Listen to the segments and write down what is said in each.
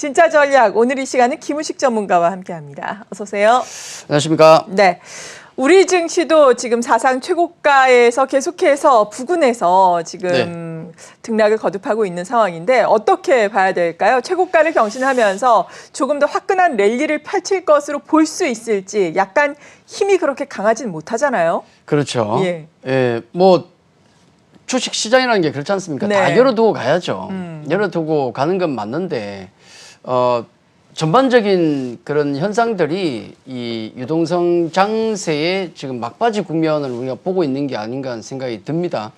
진짜 전략, 오늘 이 시간은 김우식 전문가와 함께합니다. 어서 오세요. 안녕하십니까. 네, 우리 증시도 지금 사상 최고가에서 계속해서 부근에서 지금 등락을 거듭하고 있는 상황인데 어떻게 봐야 될까요? 최고가를 경신하면서 조금 더 화끈한 랠리를 펼칠 것으로 볼 수 있을지 약간 힘이 그렇게 강하진 못하잖아요. 그렇죠. 예. 예, 뭐 주식 시장이라는 게 그렇지 않습니까? 네. 다 열어두고 가야죠. 열어두고 가는 건 맞는데 전반적인 그런 현상들이 이 유동성 장세의 지금 막바지 국면을 우리가 보고 있는 게 아닌가 하는 생각이 듭니다.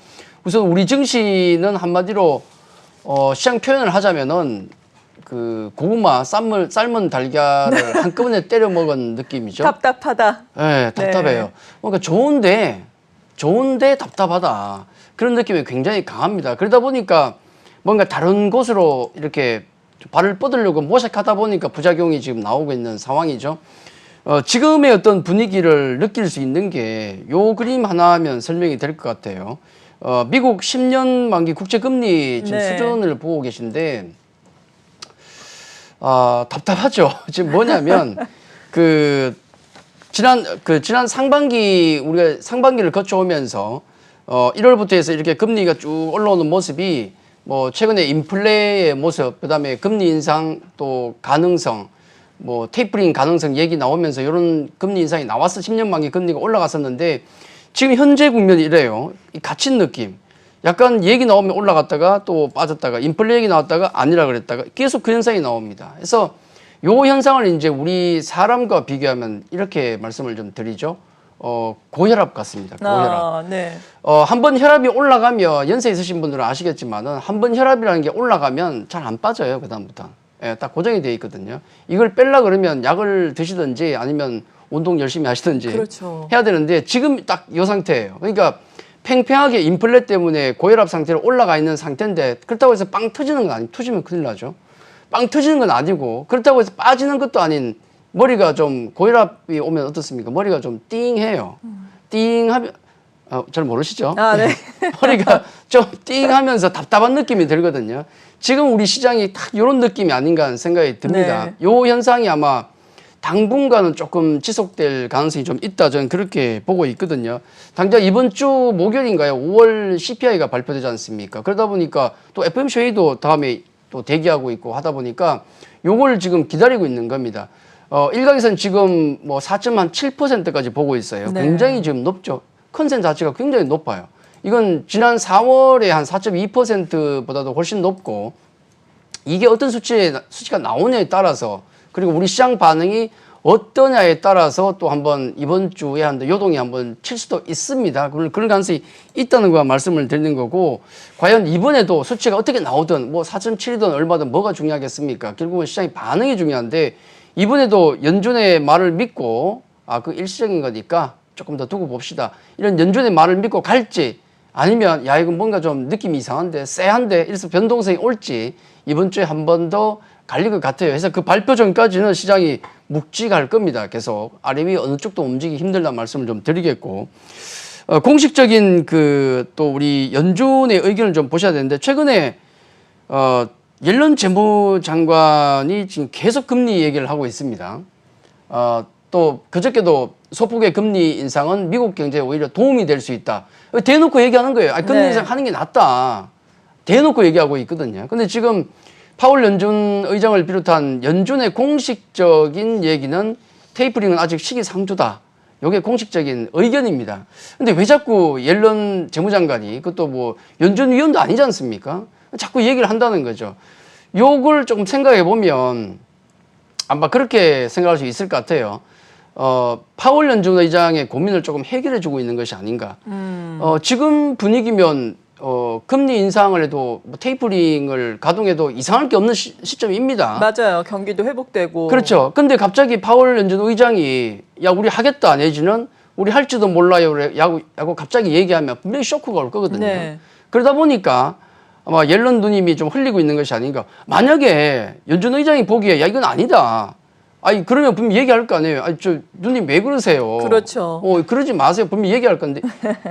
우선 우리 증시는 한마디로 시장 표현을 하자면은 그 고구마 삶은 달걀을 한꺼번에 때려 먹은 느낌이죠. 답답하다. 네, 답답해요. 네. 그러니까 좋은데 답답하다. 그런 느낌이 굉장히 강합니다. 그러다 보니까 뭔가 다른 곳으로 이렇게 발을 뻗으려고 모색하다 보니까 부작용이 지금 나오고 있는 상황이죠. 지금의 어떤 분위기를 느낄 수 있는 게 요 그림 하나 하면 설명이 될 것 같아요. 미국 10년 만기 국채금리 지금 네. 수준을 보고 계신데, 답답하죠. 지금 뭐냐면, 지난 상반기, 우리가 상반기를 거쳐오면서, 1월부터 해서 이렇게 금리가 쭉 올라오는 모습이, 뭐, 최근에 인플레의 모습, 그 다음에 금리 인상 또 가능성, 뭐, 테이퍼링 가능성 얘기 나오면서 이런 금리 인상이 나와서 10년 만기 금리가 올라갔었는데, 지금 현재 국면이 이래요. 이 갇힌 느낌. 약간 얘기 나오면 올라갔다가 또 빠졌다가 인플레 얘기 나왔다가 아니라 그랬다가 계속 그 현상이 나옵니다. 그래서 요 현상을 이제 우리 사람과 비교하면 이렇게 말씀을 좀 드리죠. 고혈압 같습니다. 고혈압. 네. 한번 혈압이 올라가면 연세 있으신 분들은 아시겠지만은 한번 혈압이라는 게 올라가면 잘 안 빠져요. 그다음부터. 예, 딱 고정이 돼 있거든요. 이걸 뺄라 그러면 약을 드시든지 아니면 운동 열심히 하시든지 그렇죠. 해야 되는데 지금 딱 이 상태예요. 그러니까 팽팽하게 인플레 때문에 고혈압 상태로 올라가 있는 상태인데 그렇다고 해서 빵 터지는 건 아니고 터지면 큰일 나죠. 빵 터지는 건 아니고 그렇다고 해서 빠지는 것도 아닌 머리가 좀 고혈압이 오면 어떻습니까? 머리가 좀 띵해요. 띵하면 잘 모르시죠? 네. 머리가 좀 띵하면서 답답한 느낌이 들거든요. 지금 우리 시장이 딱 이런 느낌이 아닌가 하는 생각이 듭니다. 네. 요 현상이 아마 당분간은 조금 지속될 가능성이 좀 있다. 저는 그렇게 보고 있거든요. 당장 이번 주 목요일인가요? 5월 CPI가 발표되지 않습니까? 그러다 보니까 또 FOMC 회의도 다음에 또 대기하고 있고 하다 보니까 요걸 지금 기다리고 있는 겁니다. 일각에서는 지금 뭐 4.7%까지 보고 있어요. 네. 굉장히 지금 높죠. 컨센 자체가 굉장히 높아요. 이건 지난 4월에 한 4.2%보다도 훨씬 높고 이게 어떤 수치가 나오냐에 따라서 그리고 우리 시장 반응이 어떠냐에 따라서 또 한번 이번 주에 한번 요동이 한번 칠 수도 있습니다. 그런 가능성이 있다는 거 말씀을 드리는 거고 과연 이번에도 수치가 어떻게 나오든 뭐 4.7이든 얼마든 뭐가 중요하겠습니까? 결국은 시장의 반응이 중요한데 이번에도 연준의 말을 믿고 그 일시적인 거니까 조금 더 두고 봅시다. 이런 연준의 말을 믿고 갈지 아니면 야 이건 뭔가 좀 느낌이 이상한데 쎄한데 이래서 변동성이 올지 이번 주에 한 번 더 갈릴 것 같아요. 그래서 그 발표 전까지는 시장이 묵직할 겁니다. 계속 아래 위 어느 쪽도 움직이기 힘들다는 말씀을 좀 드리겠고 공식적인 또 우리 연준의 의견을 좀 보셔야 되는데 최근에 옐런 재무장관이 지금 계속 금리 얘기를 하고 있습니다. 또 그저께도 소폭의 금리 인상은 미국 경제에 오히려 도움이 될 수 있다. 대놓고 얘기하는 거예요. 금리 인상 하는 게 낫다. 대놓고 얘기하고 있거든요. 근데 지금 파월 연준 의장을 비롯한 연준의 공식적인 얘기는 테이퍼링은 아직 시기상조다. 이게 공식적인 의견입니다. 근데 왜 자꾸 옐런 재무장관이 그것도 뭐 연준 위원도 아니지 않습니까? 자꾸 얘기를 한다는 거죠. 요걸 조금 생각해 보면 아마 그렇게 생각할 수 있을 것 같아요. 파월 연준 의장의 고민을 조금 해결해 주고 있는 것이 아닌가. 지금 분위기면 금리 인상을 해도 뭐 테이퍼링을 가동해도 이상할 게 없는 시점입니다. 맞아요. 경기도 회복되고. 그렇죠. 근데 갑자기 파월 연준 의장이 야 우리 하겠다 내지는 우리 할지도 몰라요 라고 갑자기 얘기하면 분명히 쇼크가 올 거거든요. 네. 그러다 보니까 아마 옐런 누님이 좀 흘리고 있는 것이 아닌가. 만약에 연준 의장이 보기에 야 이건 아니다. 아니 그러면 분명히 얘기할 거 아니에요. 아니 저 누님 왜 그러세요? 그렇죠. 그러지 마세요. 분명히 얘기할 건데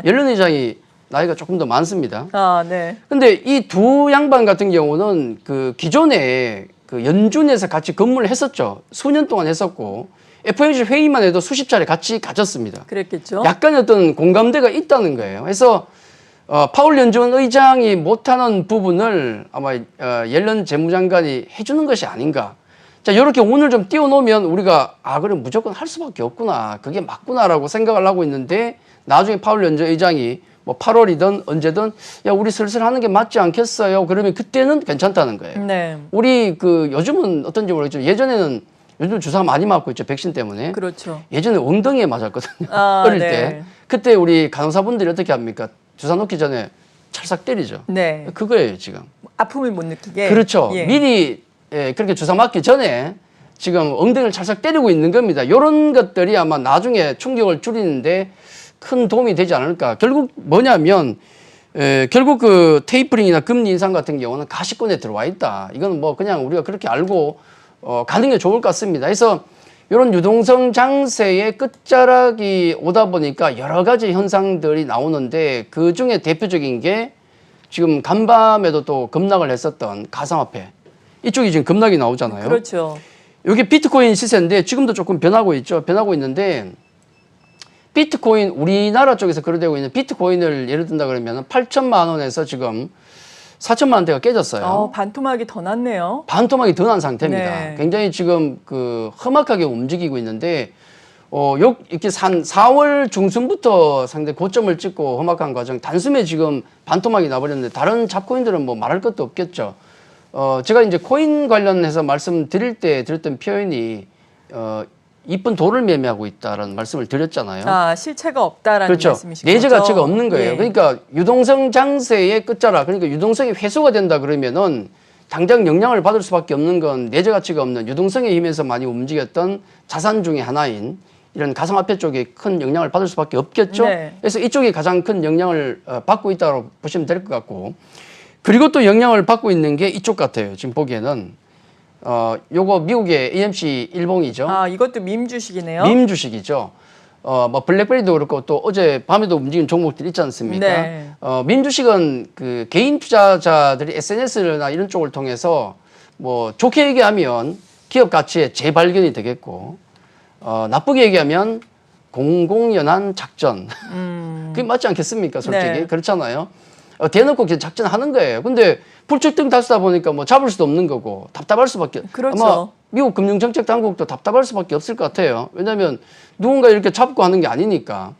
옐런 의장이 나이가 조금 더 많습니다. 네. 근데 이 두 양반 같은 경우는 그 기존에 그 연준에서 같이 근무를 했었죠. 수년 동안 했었고 FOMC 회의만 해도 수십 차례 같이 가졌습니다. 그랬겠죠. 약간의 어떤 공감대가 있다는 거예요. 그래서 파월 연준 의장이 못하는 부분을 아마 옐런 재무장관이 해주는 것이 아닌가. 자, 이렇게 오늘 좀 띄워놓으면 우리가 그럼 무조건 할 수밖에 없구나. 그게 맞구나라고 생각을 하고 있는데 나중에 파월 연준 의장이 뭐 8월이든 언제든 야 우리 슬슬 하는 게 맞지 않겠어요. 그러면 그때는 괜찮다는 거예요. 네. 우리 그 요즘은 어떤지 모르겠지만 예전에는 요즘 주사 많이 맞고 있죠. 백신 때문에. 그렇죠. 예전에 엉덩이에 맞았거든요. 어릴 네. 때. 그때 우리 간호사분들이 어떻게 합니까? 주사 놓기 전에 찰싹 때리죠. 네. 그거예요, 지금. 아픔을 못 느끼게. 그렇죠. 예. 미리 그렇게 주사 맞기 전에 지금 엉덩이를 찰싹 때리고 있는 겁니다. 이런 것들이 아마 나중에 충격을 줄이는데 큰 도움이 되지 않을까. 결국 뭐냐면 결국 그 테이퍼링이나 금리 인상 같은 경우는 가시권에 들어와 있다. 이건 뭐 그냥 우리가 그렇게 알고 가는 게 좋을 것 같습니다. 그래서 이런 유동성 장세의 끝자락이 오다 보니까 여러 가지 현상들이 나오는데 그 중에 대표적인 게 지금 간밤에도 또 급락을 했었던 가상화폐. 이쪽이 지금 급락이 나오잖아요. 그렇죠. 여기 비트코인 시세인데 지금도 조금 변하고 있죠. 변하고 있는데 비트코인 우리나라 쪽에서 거래되고 있는 비트코인을 예를 든다 그러면 8천만 원에서 지금 4천만 원대가 깨졌어요. 반토막이 더 났네요. 반토막이 더 난 상태입니다. 네. 굉장히 지금 그 험악하게 움직이고 있는데 이렇게 4월 중순부터 상당히 고점을 찍고 험악한 과정 단숨에 지금 반토막이 나버렸는데 다른 잡코인들은 뭐 말할 것도 없겠죠. 제가 이제 코인 관련해서 말씀드릴 때 드렸던 표현이 이쁜 돌을 매매하고 있다라는 말씀을 드렸잖아요. 실체가 없다라는 그렇죠. 말씀이신 내재 거죠? 가치가 없는 거예요. 예. 그러니까 유동성 장세의 끝자락, 그러니까 유동성이 회수가 된다 그러면은 당장 영향을 받을 수밖에 없는 건 내재 가치가 없는 유동성의 힘에서 많이 움직였던 자산 중에 하나인 이런 가상화폐 쪽에 큰 영향을 받을 수밖에 없겠죠. 네. 그래서 이쪽이 가장 큰 영향을 받고 있다고 보시면 될 것 같고, 그리고 또 영향을 받고 있는 게 이쪽 같아요. 지금 보기에는 요거 미국의 AMC 일봉이죠. 이것도 밈 주식이네요. 밈 주식이죠. 뭐 블랙베리도 그렇고 또 어제 밤에도 움직인 종목들 있지 않습니까? 네. 민 주식은 그 개인 투자자들이 SNS나 이런 쪽을 통해서 뭐 좋게 얘기하면 기업 가치의 재발견이 되겠고, 나쁘게 얘기하면 공공연한 작전. 그게 맞지 않겠습니까? 솔직히. 네. 그렇잖아요. 대놓고 작전하는 거예요. 근데 불특등 다수다 보니까 뭐 잡을 수도 없는 거고 답답할 수밖에. 그렇죠. 아마 미국 금융정책 당국도 답답할 수밖에 없을 것 같아요. 왜냐하면 누군가 이렇게 잡고 하는 게 아니니까.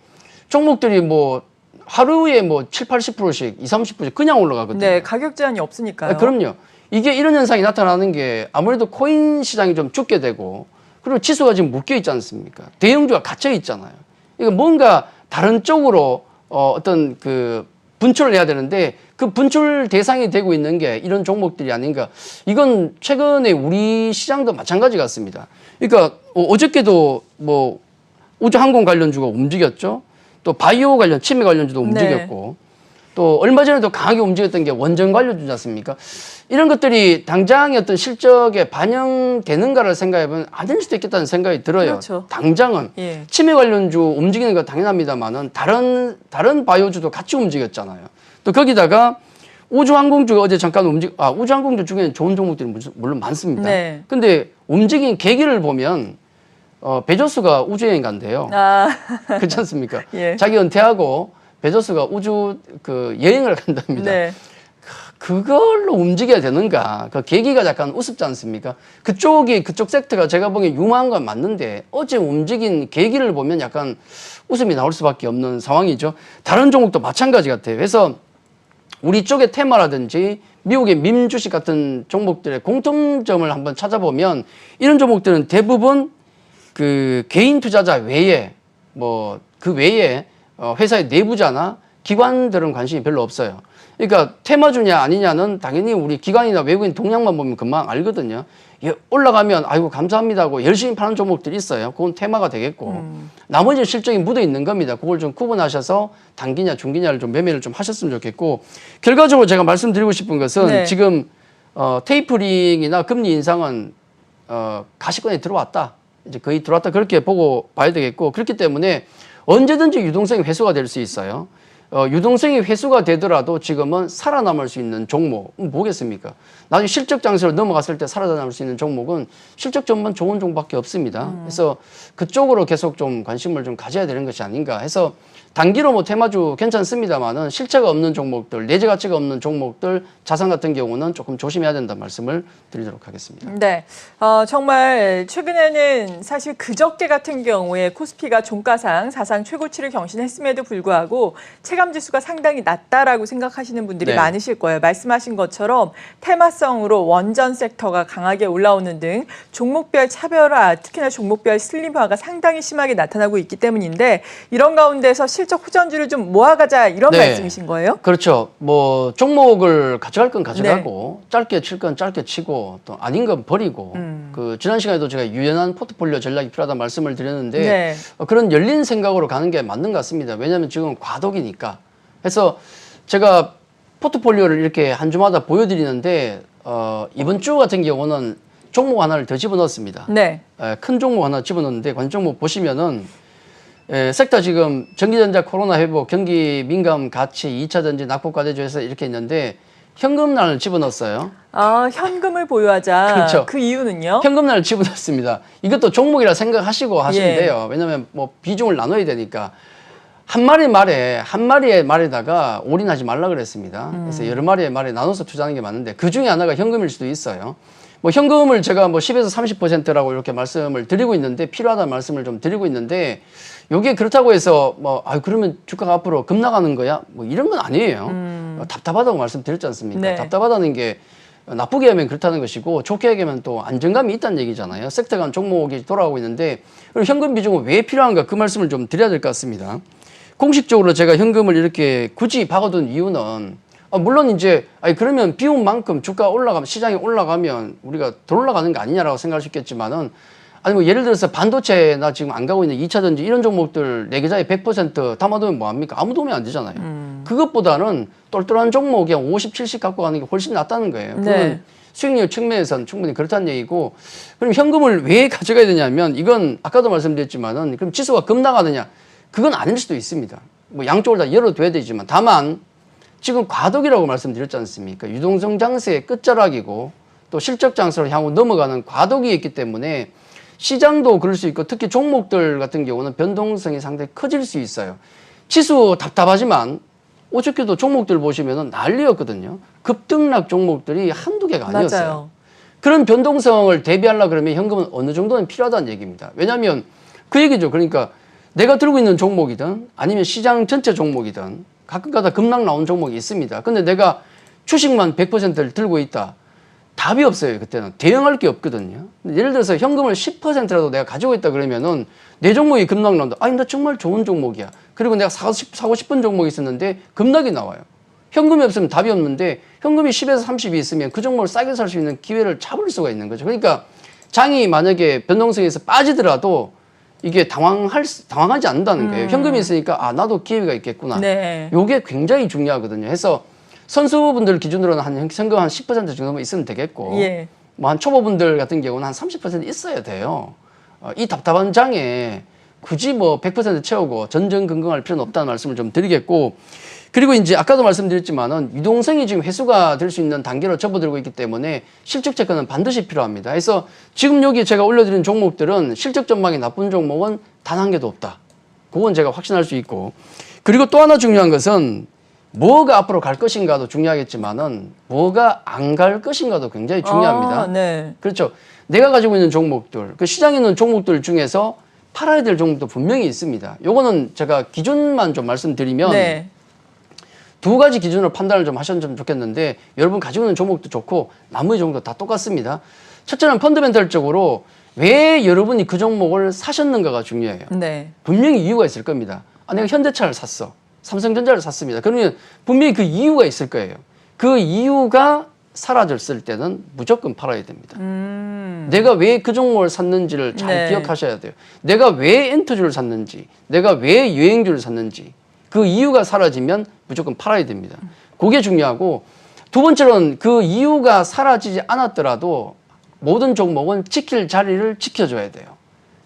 종목들이 뭐 하루에 뭐 7, 80%씩, 20, 30%씩 그냥 올라가거든요. 네, 가격 제한이 없으니까요. 그럼요. 이게 이런 현상이 나타나는 게 아무래도 코인 시장이 좀 죽게 되고, 그리고 지수가 지금 묶여 있지 않습니까? 대형주가 갇혀 있잖아요. 이거 뭔가 다른 쪽으로 어떤 그 분출을 해야 되는데 그 분출 대상이 되고 있는 게 이런 종목들이 아닌가. 이건 최근에 우리 시장도 마찬가지 같습니다. 그러니까 어저께도 뭐 우주항공 관련주가 움직였죠. 또 바이오 관련, 치매 관련주도 움직였고, 또 얼마 전에도 강하게 움직였던 게 원전 관련주지 않습니까? 이런 것들이 당장의 어떤 실적에 반영되는가를 생각해보면 안 될 수도 있겠다는 생각이 들어요. 그렇죠. 당장은. 예. 치매 관련주 움직이는 건 당연합니다만은 다른 바이오주도 같이 움직였잖아요. 또 거기다가 우주항공주가 어제 잠깐 우주항공주 중에는 좋은 종목들이 물론 많습니다. 네. 근데 움직인 계기를 보면 베조스가 우주여행 간대요. 그렇지 않습니까? 예. 자기 은퇴하고 베조스가 우주 그 여행을 간답니다. 네. 그걸로 움직여야 되는가? 그 계기가 약간 우습지 않습니까? 그쪽 섹터가 제가 보기엔 유망한 건 맞는데 어제 움직인 계기를 보면 약간 웃음이 나올 수밖에 없는 상황이죠. 다른 종목도 마찬가지 같아요. 그래서 우리 쪽의 테마라든지 미국의 밈 주식 같은 종목들의 공통점을 한번 찾아보면 이런 종목들은 대부분 그 개인 투자자 외에 뭐 그 외에 회사의 내부자나 기관들은 관심이 별로 없어요. 그러니까 테마주냐 아니냐는 당연히 우리 기관이나 외국인 동향만 보면 금방 알거든요. 올라가면 아이고 감사합니다 하고 열심히 파는 종목들이 있어요. 그건 테마가 되겠고 나머지 실적이 묻어 있는 겁니다. 그걸 좀 구분하셔서 단기냐 중기냐를 좀 매매를 좀 하셨으면 좋겠고, 결과적으로 제가 말씀드리고 싶은 것은 네. 지금 테이퍼링이나 금리 인상은 가시권에 들어왔다. 이제 거의 들어왔다 그렇게 보고 봐야 되겠고, 그렇기 때문에 언제든지 유동성이 회수가 될 수 있어요. 유동성이 회수가 되더라도 지금은 살아남을 수 있는 종목 뭐겠습니까? 나중에 실적 장세로 넘어갔을 때 살아남을 수 있는 종목은 실적 전반 좋은 종목밖에 없습니다. 그래서 그쪽으로 계속 좀 관심을 좀 가져야 되는 것이 아닌가 해서 단기로 뭐 테마주 괜찮습니다만은 실체가 없는 종목들, 내재 가치가 없는 종목들, 자산 같은 경우는 조금 조심해야 된다는 말씀을 드리도록 하겠습니다. 네, 정말 최근에는 사실 그저께 같은 경우에 코스피가 종가상 사상 최고치를 경신했음에도 불구하고 체감지수가 상당히 낮다라고 생각하시는 분들이 네. 많으실 거예요. 말씀하신 것처럼 테마성으로 원전 섹터가 강하게 올라오는 등 종목별 차별화, 특히나 종목별 슬림화가 상당히 심하게 나타나고 있기 때문인데 이런 가운데서 실적 후전주를 좀 모아가자 이런 네. 말씀이신 거예요? 그렇죠. 뭐 종목을 가져갈 건 가져가고 짧게 칠 건 짧게 치고 또 아닌 건 버리고 그 지난 시간에도 제가 유연한 포트폴리오 전략이 필요하다는 말씀을 드렸는데 네. 그런 열린 생각으로 가는 게 맞는 것 같습니다. 왜냐하면 지금 과도기니까. 그래서 제가 포트폴리오를 이렇게 한 주마다 보여드리는데 이번 주 같은 경우는 종목 하나를 더 집어넣었습니다. 네. 큰 종목 하나 집어넣었는데 관 종목 보시면은 섹터 지금 전기전자 코로나 회복, 경기 민감 가치, 2차 전지 낙폭 과대주에서 이렇게 있는데 현금난을 집어넣었어요. 아, 현금을 보유하자. 그렇죠. 그 이유는요? 현금난을 집어넣습니다. 이것도 종목이라 생각하시고 하시면 예. 돼요. 왜냐하면 뭐 비중을 나눠야 되니까. 한 마리의 말에다가 올인하지 말라 그랬습니다. 그래서 여러 마리의 말에 나눠서 투자하는 게 맞는데 그 중에 하나가 현금일 수도 있어요. 뭐 현금을 제가 뭐 10에서 30%라고 이렇게 말씀을 드리고 있는데 필요하다는 말씀을 좀 드리고 있는데 요게 그렇다고 해서 뭐 그러면 주가가 앞으로 급나가는 거야? 뭐 이런 건 아니에요. 답답하다고 말씀드렸지 않습니까? 네. 답답하다는 게 나쁘게 하면 그렇다는 것이고 좋게 하면 또 안정감이 있다는 얘기잖아요. 섹터 간 종목이 돌아가고 있는데 그리고 현금 비중은 왜 필요한가 그 말씀을 좀 드려야 될 것 같습니다. 공식적으로 제가 현금을 이렇게 굳이 박아둔 이유는 물론 이제 그러면 비운 만큼 주가 올라가면 시장이 올라가면 우리가 덜 올라가는 거 아니냐라고 생각할 수 있겠지만은 아니 뭐 예를 들어서 반도체나 지금 안 가고 있는 2차 전지 이런 종목들 내 계좌에 100% 담아두면 뭐합니까? 아무 도움이 안 되잖아요. 그것보다는 똘똘한 종목이 한 50, 70 갖고 가는 게 훨씬 낫다는 거예요. 그러면 네. 수익률 측면에서는 충분히 그렇다는 얘기고 그럼 현금을 왜 가져가야 되냐면 이건 아까도 말씀드렸지만은 그럼 지수가 급나가느냐 그건 아닐 수도 있습니다. 뭐 양쪽을 다 열어둬야 되지만 다만 지금 과도기라고 말씀드렸지 않습니까? 유동성 장세의 끝자락이고 또 실적 장세로 향후 넘어가는 과도기에 있기 때문에 시장도 그럴 수 있고 특히 종목들 같은 경우는 변동성이 상당히 커질 수 있어요. 지수 답답하지만 어저께도 종목들 보시면은 난리였거든요. 급등락 종목들이 한두 개가 아니었어요. 맞아요. 그런 변동성을 대비하려고 그러면 현금은 어느 정도는 필요하다는 얘기입니다. 왜냐하면 그 얘기죠. 그러니까 내가 들고 있는 종목이든 아니면 시장 전체 종목이든 가끔가다 급락 나온 종목이 있습니다. 근데 내가 주식만 100%를 들고 있다. 답이 없어요. 그때는 대응할 게 없거든요. 예를 들어서 현금을 10%라도 내가 가지고 있다 그러면은 내 종목이 급락 나온다. 아니 나 정말 좋은 종목이야. 그리고 내가 사고 싶은 종목이 있었는데 급락이 나와요. 현금이 없으면 답이 없는데 현금이 10에서 30이 있으면 그 종목을 싸게 살 수 있는 기회를 잡을 수가 있는 거죠. 그러니까 장이 만약에 변동성에서 빠지더라도 이게 당황하지 않는다는 거예요. 현금이 있으니까 나도 기회가 있겠구나. 네. 요게 굉장히 중요하거든요. 해서 선수분들 기준으로는 한 현금 한 10% 정도만 있으면 되겠고 예. 뭐 한 초보분들 같은 경우는 한 30% 있어야 돼요. 이 답답한 장에 굳이 뭐 100% 채우고 전전긍긍할 필요는 없다는 말씀을 좀 드리겠고 그리고 이제 아까도 말씀드렸지만은 유동성이 지금 회수가 될 수 있는 단계로 접어들고 있기 때문에 실적 체크는 반드시 필요합니다. 그래서 지금 여기 제가 올려드린 종목들은 실적 전망이 나쁜 종목은 단 한 개도 없다. 그건 제가 확신할 수 있고 그리고 또 하나 중요한 것은 뭐가 앞으로 갈 것인가도 중요하겠지만은 뭐가 안 갈 것인가도 굉장히 중요합니다. 네. 그렇죠. 내가 가지고 있는 종목들, 그 시장에 있는 종목들 중에서 팔아야 될 종목도 분명히 있습니다. 요거는 제가 기준만 좀 말씀드리면 네. 두 가지 기준으로 판단을 좀 하셨으면 좋겠는데 여러분 가지고 있는 종목도 좋고 나머지 종목도 다 똑같습니다. 첫째는 펀더멘털적으로 왜 여러분이 그 종목을 사셨는가가 중요해요. 네. 분명히 이유가 있을 겁니다. 내가 현대차를 샀어. 삼성전자를 샀습니다. 그러면 분명히 그 이유가 있을 거예요. 그 이유가 사라졌을 때는 무조건 팔아야 됩니다. 내가 왜 그 종목을 샀는지를 잘 네. 기억하셔야 돼요. 내가 왜 엔터주를 샀는지, 내가 왜 유행주를 샀는지 그 이유가 사라지면 무조건 팔아야 됩니다. 그게 중요하고 두 번째로는 그 이유가 사라지지 않았더라도 모든 종목은 지킬 자리를 지켜줘야 돼요.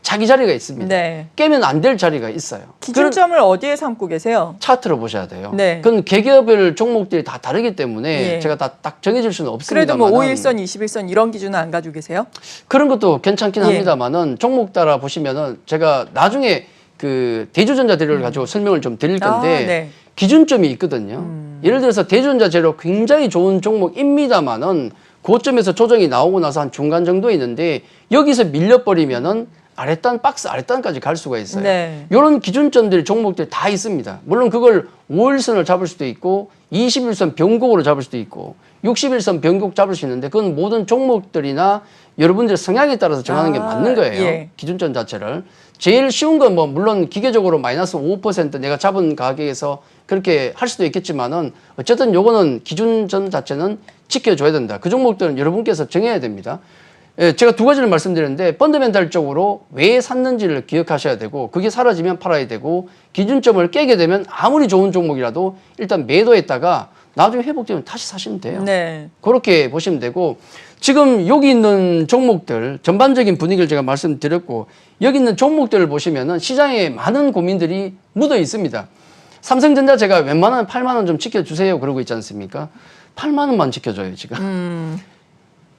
자기 자리가 있습니다. 네. 깨면 안 될 자리가 있어요. 기준점을 어디에 삼고 계세요? 차트로 보셔야 돼요. 네. 그건 개개별 종목들이 다 다르기 때문에 예. 제가 다 딱 정해질 수는 그래도 없습니다만 뭐 5일선, 21선 이런 기준은 안 가지고 계세요? 그런 것도 괜찮긴 예. 합니다만은 종목 따라 보시면은 제가 나중에 그 대주전자 재료를 가지고 설명을 좀 드릴 건데 네. 기준점이 있거든요. 예를 들어서 대주전자 재료 굉장히 좋은 종목입니다만은 고점에서 조정이 나오고 나서 한 중간 정도 있는데 여기서 밀려버리면은 아랫단 박스 아랫단까지 갈 수가 있어요. 네. 이런 기준점들이 종목들이 다 있습니다. 물론 그걸 5일선을 잡을 수도 있고 21선 변곡으로 잡을 수도 있고 60일선 변곡 잡을 수 있는데 그건 모든 종목들이나 여러분들의 성향에 따라서 정하는 게 맞는 거예요. 예. 기준점 자체를. 제일 쉬운 건 뭐 물론 기계적으로 마이너스 5% 내가 잡은 가격에서 그렇게 할 수도 있겠지만은 어쨌든 요거는 기준점 자체는 지켜줘야 된다. 그 종목들은 여러분께서 정해야 됩니다. 예, 제가 두 가지를 말씀드렸는데 펀더멘탈적으로 왜 샀는지를 기억하셔야 되고 그게 사라지면 팔아야 되고 기준점을 깨게 되면 아무리 좋은 종목이라도 일단 매도했다가 나중에 회복되면 다시 사시면 돼요. 네. 그렇게 보시면 되고 지금 여기 있는 종목들 전반적인 분위기를 제가 말씀드렸고 여기 있는 종목들을 보시면은 시장에 많은 고민들이 묻어 있습니다. 삼성전자 제가 웬만하면 8만 원 좀 지켜주세요 그러고 있지 않습니까? 8만 원만 지켜줘요 지금.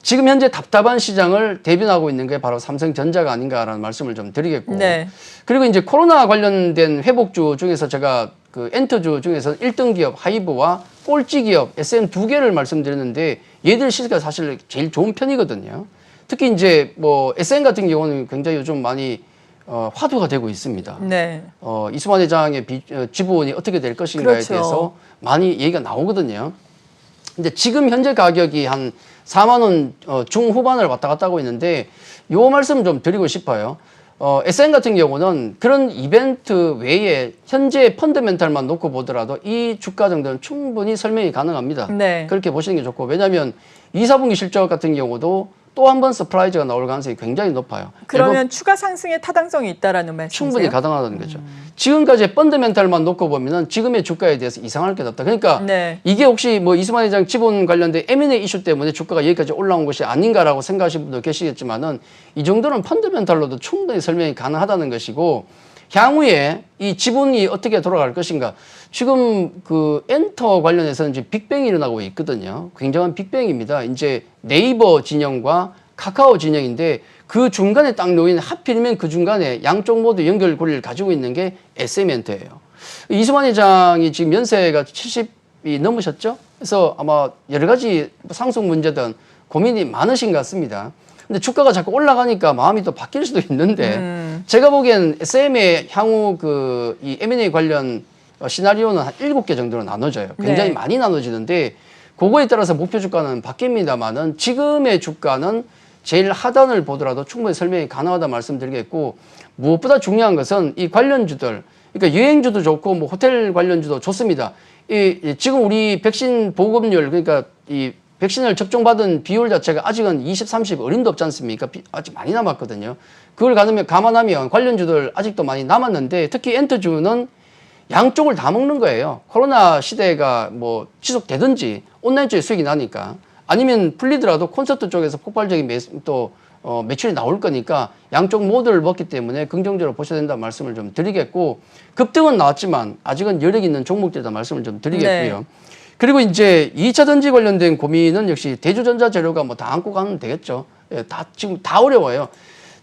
지금 현재 답답한 시장을 대변하고 있는 게 바로 삼성전자가 아닌가라는 말씀을 좀 드리겠고 네. 그리고 이제 코로나 관련된 회복주 중에서 제가 그 엔터주 중에서 1등 기업 하이브와 꼴찌 기업 SM 두 개를 말씀드렸는데 얘들 시세가 사실 제일 좋은 편이거든요. 특히 이제 뭐 SM 같은 경우는 굉장히 요즘 많이 화두가 되고 있습니다. 네. 이수만 회장의 지분이 어떻게 될 것인가에 그렇죠. 대해서 많이 얘기가 나오거든요. 근데 지금 현재 가격이 한 4만 원 중후반을 왔다 갔다 하고 있는데 요 말씀 좀 드리고 싶어요. SM 같은 경우는 그런 이벤트 외에 현재 펀더멘탈만 놓고 보더라도 이 주가 정도는 충분히 설명이 가능합니다. 네. 그렇게 보시는 게 좋고 왜냐하면 2, 4분기 실적 같은 경우도 또 한 번 서프라이즈가 나올 가능성이 굉장히 높아요. 그러면 추가 상승의 타당성이 있다라는 말씀이세요? 충분히 가능하다는 거죠. 지금까지 펀더멘탈만 놓고 보면은 지금의 주가에 대해서 이상할 게 없다. 그러니까 네. 이게 혹시 뭐 이수만 회장 지분 관련된 M&A 이슈 때문에 주가가 여기까지 올라온 것이 아닌가라고 생각하시는 분도 계시겠지만은 이 정도는 펀더멘탈로도 충분히 설명이 가능하다는 것이고 향후에 이 지분이 어떻게 돌아갈 것인가. 지금 그 엔터 관련해서는 이제 빅뱅이 일어나고 있거든요. 굉장한 빅뱅입니다. 이제 네이버 진영과 카카오 진영인데 그 중간에 딱 놓인 하필이면 그 중간에 양쪽 모두 연결고리를 가지고 있는 게 SM엔터예요. 이수만 회장이 지금 연세가 70이 넘으셨죠? 그래서 아마 여러 가지 상속 문제든 고민이 많으신 것 같습니다. 근데 주가가 자꾸 올라가니까 마음이 또 바뀔 수도 있는데 제가 보기엔 SM의 향후 그 이 M&A 관련 시나리오는 한 7개 정도로 나눠져요. 굉장히 네. 많이 나눠지는데 그거에 따라서 목표 주가는 바뀝니다만은 지금의 주가는 제일 하단을 보더라도 충분히 설명이 가능하다 말씀드리겠고 무엇보다 중요한 것은 이 관련주들 그러니까 여행주도 좋고 뭐 호텔 관련주도 좋습니다. 지금 우리 백신 보급률 그러니까 이 백신을 접종받은 비율 자체가 아직은 20, 30 어림도 없지 않습니까? 아직 많이 남았거든요. 그걸 감안하면 관련주들 아직도 많이 남았는데 특히 엔터주는 양쪽을 다 먹는 거예요. 코로나 시대가 뭐 지속되든지 온라인 쪽에 수익이 나니까 아니면 풀리더라도 콘서트 쪽에서 폭발적인 매출이 나올 거니까 양쪽 모두를 먹기 때문에 긍정적으로 보셔야 된다는 말씀을 좀 드리겠고 급등은 나왔지만 아직은 여력 있는 종목들이다 말씀을 좀 드리겠고요. 네. 그리고 이제 2차 전지 관련된 고민은 역시 대주전자 재료가 뭐 다 안고 가면 되겠죠. 예, 지금 다 어려워요.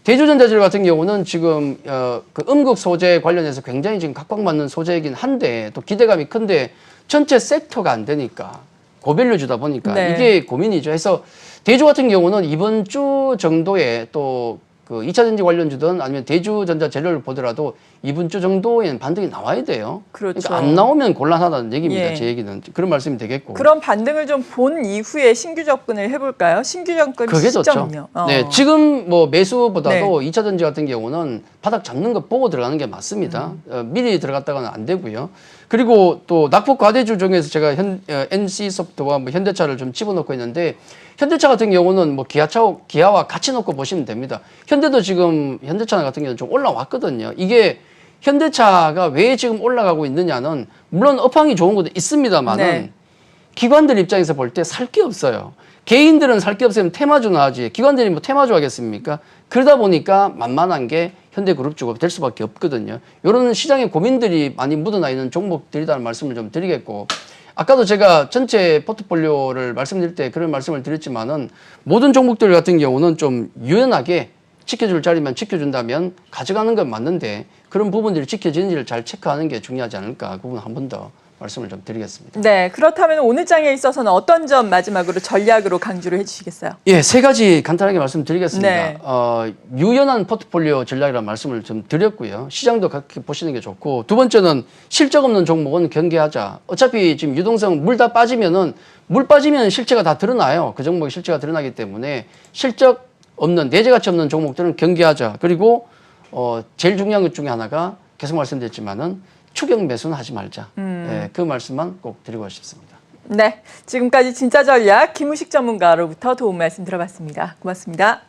대주전자 재료 같은 경우는 지금 그 음극 소재 관련해서 굉장히 지금 각광받는 소재이긴 한데 또 기대감이 큰데 전체 섹터가 안 되니까 고밸류 주다 보니까 네. 이게 고민이죠. 그래서 대주 같은 경우는 이번 주 정도에 또 그 2차 전지 관련주든 아니면 대주전자 재료를 보더라도 이번 주 정도에는 반등이 나와야 돼요. 그렇죠. 그러니까 안 나오면 곤란하다는 얘기입니다. 예. 제 얘기는 그런 말씀이 되겠고. 그런 반등을 좀 본 이후에 신규 접근을 해볼까요? 신규 접근 그게 좋죠. 시점은요? 네, 지금 뭐 매수보다도 네. 2차 전지 같은 경우는 바닥 잡는 거 보고 들어가는 게 맞습니다. 미리 들어갔다가는 안 되고요. 그리고 또 낙폭 과대주 중에서 제가 NC소프트와 뭐 현대차를 좀 집어넣고 있는데 현대차 같은 경우는 뭐 기아와 같이 놓고 보시면 됩니다. 현대도 지금 현대차 같은 경우는 좀 올라왔거든요. 이게 현대차가 왜 지금 올라가고 있느냐는 물론 업황이 좋은 것도 있습니다만은 네. 기관들 입장에서 볼 때 살 게 없어요. 개인들은 살 게 없으면 테마주나 하지 기관들이 뭐 테마주 하겠습니까? 그러다 보니까 만만한 게 현대그룹 주가 될 수밖에 없거든요. 이런 시장의 고민들이 많이 묻어나 있는 종목들이라는 말씀을 좀 드리겠고, 아까도 제가 전체 포트폴리오를 말씀드릴 때 그런 말씀을 드렸지만은 모든 종목들 같은 경우는 좀 유연하게 지켜줄 자리만 지켜준다면 가져가는 건 맞는데 그런 부분들이 지켜지는지를 잘 체크하는 게 중요하지 않을까, 그 부분 한 번 더 말씀을 좀 드리겠습니다. 네, 그렇다면 오늘 장에 있어서는 어떤 점 마지막으로 전략으로 강조를 해주시겠어요? 예, 세 가지 간단하게 말씀드리겠습니다. 네. 유연한 포트폴리오 전략이라는 말씀을 좀 드렸고요. 시장도 그렇게 보시는 게 좋고, 두 번째는 실적 없는 종목은 경계하자. 어차피 지금 유동성 물 다 빠지면은 물 빠지면 실체가 다 드러나요. 그 종목의 실체가 드러나기 때문에 실적 없는 내재 가치 없는 종목들은 경계하자. 그리고 제일 중요한 것 중에 하나가 계속 말씀드렸지만은 추격 매수는 하지 말자. 예, 그 말씀만 꼭 드리고 싶습니다. 네, 지금까지 진짜 전략 김우식 전문가로부터 도움 말씀 들어봤습니다. 고맙습니다.